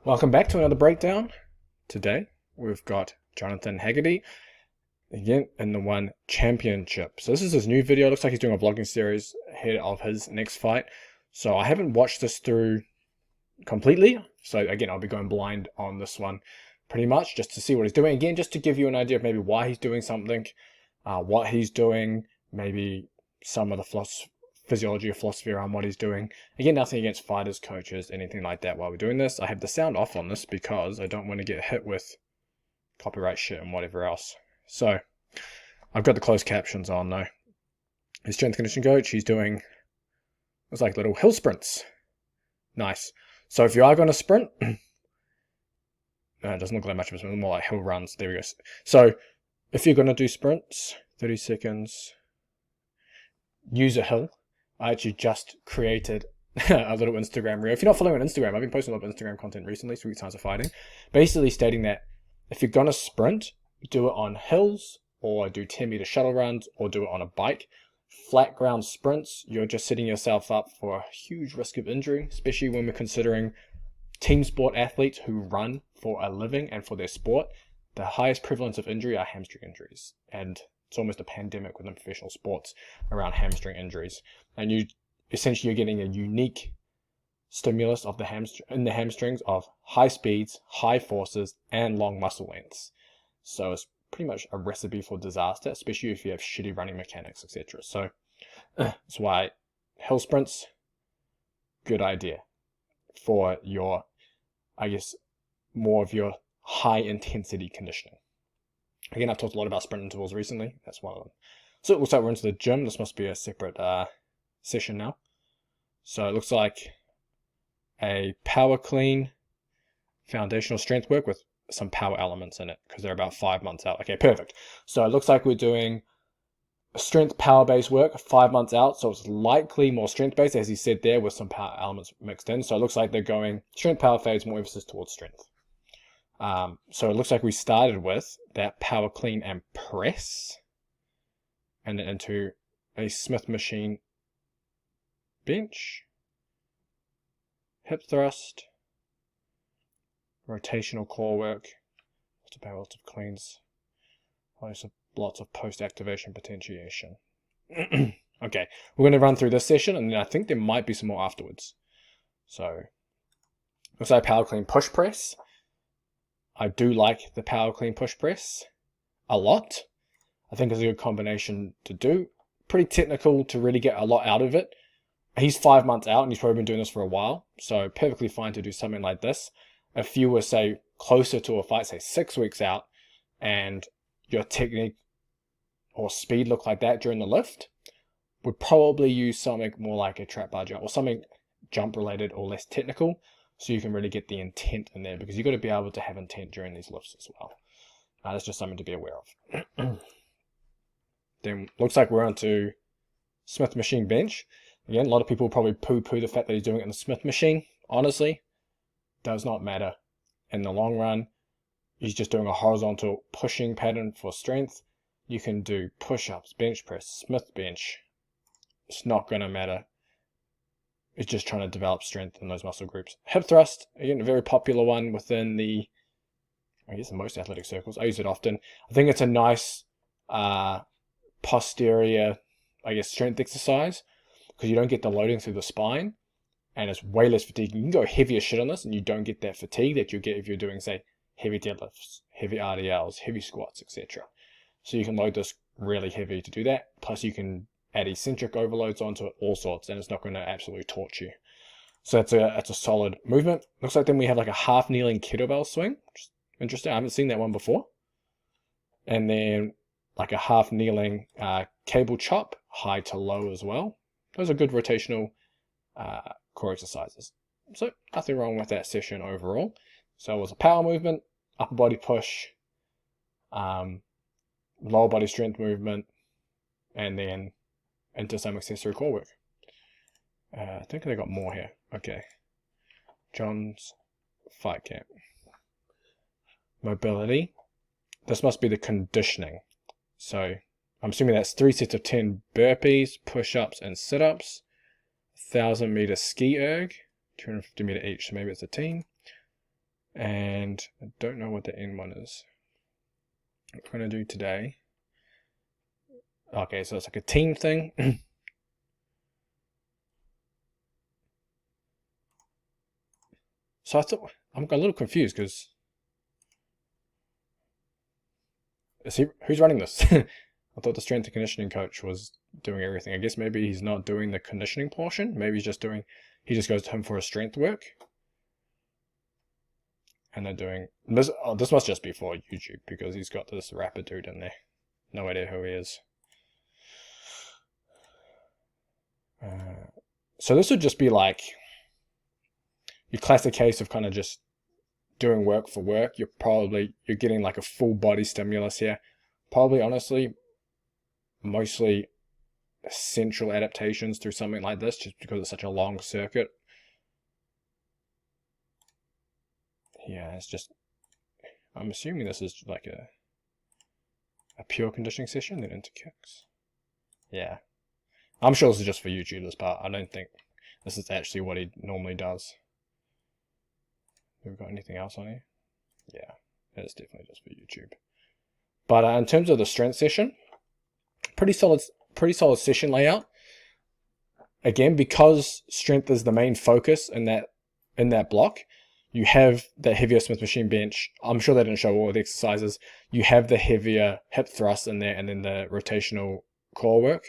Welcome back to another breakdown. Today we've got Jonathan Haggerty again in the One Championship. So this is his new video. It looks like he's doing a vlogging series ahead of his next fight. So I haven't watched this through completely. So again, I'll be going blind on this one pretty much just to see what he's doing. Again, just to give you an idea of maybe why he's doing something, what he's doing, maybe some of the physiology or philosophy around what he's doing. Again, nothing against fighters, coaches, anything like that while we're doing this. I have the sound off on this because I don't want to get hit with copyright shit and whatever else. So I've got the closed captions on though. His strength conditioning coach, he's doing, it's like little hill sprints. Nice. So if you are going to sprint, it doesn't look like much of a sprint, more like hill runs. There we go. So if you're going to do sprints, 30 seconds, use a hill. I actually just created a little Instagram reel. If you're not following on Instagram, I've been posting a lot of Instagram content recently, 3 times of fighting. Basically stating that if you're going to sprint, do it on hills, or do 10-meter shuttle runs, or do it on a bike. Flat ground sprints, you're just setting yourself up for a huge risk of injury, especially when we're considering team sport athletes who run for a living and for their sport. The highest prevalence of injury are hamstring injuries. And it's almost a pandemic within professional sports around hamstring injuries. And you're getting a unique stimulus of the hamstrings of high speeds, high forces, and long muscle lengths. So it's pretty much a recipe for disaster, especially if you have shitty running mechanics, etc. So that's why hill sprints, good idea for your, I guess, more of your high intensity conditioning. Again, I've talked a lot about sprint intervals recently. That's one of them. So it looks like we're into the gym. This must be a separate session now. So it looks like a power clean foundational strength work with some power elements in it because they're about 5 months out. Okay, perfect. So it looks like we're doing a strength power based work 5 months out. So it's likely more strength based, as he said there, with some power elements mixed in. So it looks like they're going strength power phase, more emphasis towards strength. So it looks like we started with that power clean and press, and then into a Smith machine bench, hip thrust, rotational core work, lots of power, lots of cleans, lots of post-activation potentiation. Okay, we're going to run through this session, and then I think there might be some more afterwards. So, looks like power clean push press. I do like the power clean push press a lot. I think it's a good combination to do. Pretty technical to really get a lot out of it. He's 5 months out and he's probably been doing this for a while. So perfectly fine to do something like this. If you were, say, closer to a fight, say 6 weeks out, and your technique or speed look like that during the lift, would probably use something more like a trap bar jump or something jump related or less technical, so you can really get the intent in there, because you've got to be able to have intent during these lifts as well. That's just something to be aware of. Then looks like we're onto Smith machine bench. Again, a lot of people probably poo-poo the fact that he's doing it in the Smith machine. Honestly, does not matter in the long run. He's just doing a horizontal pushing pattern for strength. You can do push-ups, bench press, Smith bench. It's not going to matter. It's just trying to develop strength in those muscle groups. Hip thrust, again, a very popular one within the, I guess, in most athletic circles. I use it often. I think it's a nice posterior, I guess, strength exercise, because you don't get the loading through the spine, and it's way less fatigue. You can go heavier shit on this, and you don't get that fatigue that you get if you're doing, say, heavy deadlifts, heavy RDLs, heavy squats, etc. So you can load this really heavy to do that. Plus, you can add eccentric overloads onto it, all sorts, and it's not going to absolutely torch you. So it's a solid movement. Looks like then we have like a half kneeling kettlebell swing, which is interesting. I haven't seen that one before. And then like a half kneeling cable chop, high to low as well. Those are good rotational core exercises. So nothing wrong with that session overall. So it was a power movement, upper body push, lower body strength movement, and then into some accessory core work. I think they got more here. Okay. John's fight camp. Mobility. This must be the conditioning. So I'm assuming that's 3 sets of 10 burpees, push-ups, and sit-ups. 1,000 meter ski erg, 250 meter each, so maybe it's a team. And I don't know what the end one is. What we're going to do today. Okay, so it's like a team thing. So I thought, I'm a little confused because who's running this? I thought the strength and conditioning coach was doing everything. I guess maybe he's not doing the conditioning portion. Maybe he just goes to him for his strength work. And they're doing this. Oh, this must just be for YouTube because he's got this rapper dude in there. No idea who he is. So this would just be like your classic case of kind of just doing work for work. You're getting like a full body stimulus here. Probably, honestly, mostly central adaptations through something like this, just because it's such a long circuit. Yeah, it's just, I'm assuming this is like a pure conditioning session, then into kicks. Yeah. I'm sure this is just for YouTube, this part. I don't think this is actually what he normally does. Have we got anything else on here? Yeah, it's definitely just for YouTube. But in terms of the strength session, pretty solid session layout. Again, because strength is the main focus in that block, you have the heavier Smith machine bench. I'm sure they didn't show all the exercises. You have the heavier hip thrust in there, and then the rotational core work.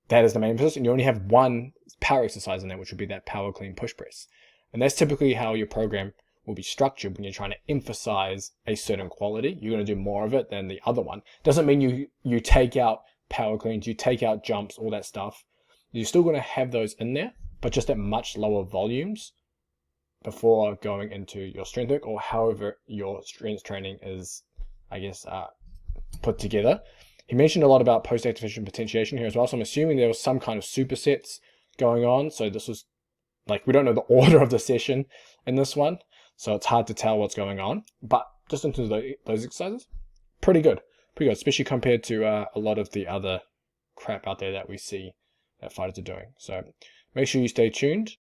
That is the main emphasis, and you only have one power exercise in there, which would be that power clean push press. And that's typically how your program will be structured when you're trying to emphasize a certain quality. You're going to do more of it than the other one. Doesn't mean you take out power cleans, you take out jumps, all that stuff. You're still going to have those in there, but just at much lower volumes before going into your strength work, or however your strength training is, I guess, put together. He mentioned a lot about post-activation potentiation here as well, so I'm assuming there was some kind of supersets going on. So this was, like, we don't know the order of the session in this one, so it's hard to tell what's going on. But just in terms of those exercises, pretty good, especially compared to a lot of the other crap out there that we see that fighters are doing. So make sure you stay tuned.